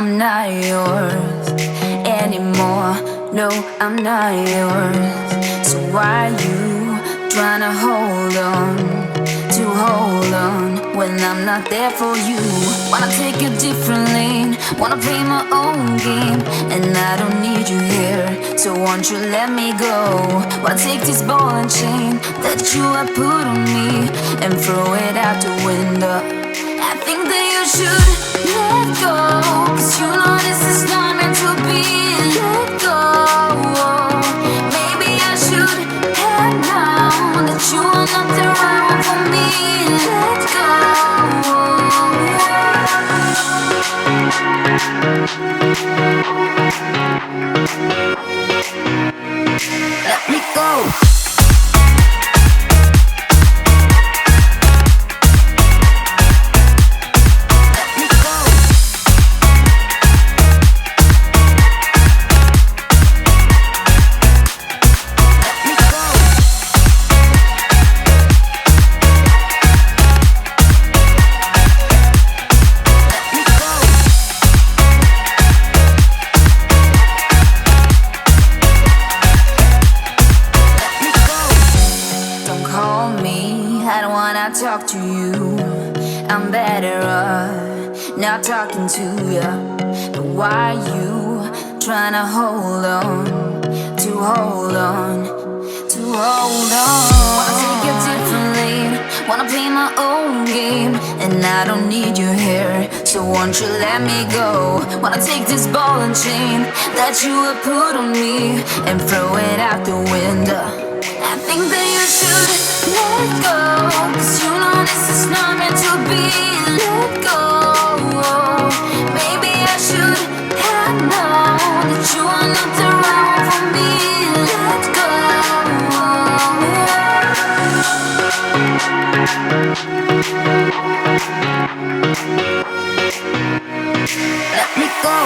I'm not yours anymore. No, I'm not yours. So why you tryna hold on when I'm not there for you? Wanna take a different lane, wanna play my own game, and I don't need you here, so won't you let me go? Wanna take this ball and chain that you have put on me and throw it out the window. I think that you should let go, 'cause you know this is not meant to be. Let go. Maybe I should have known that you are not the right one for me. Let go. Let me go. Talk to you, I'm better off not talking to you. But why you tryna hold on? Wanna take a different lane, wanna play my own game, and I don't need you here, so won't you let me go? Wanna take this ball and chain that you have put on me and throw it out the window. I think that you should let go, 'cause you know this is not meant to be. Let go. Maybe I should have known that you are not the right one for me. Let go. Let me go.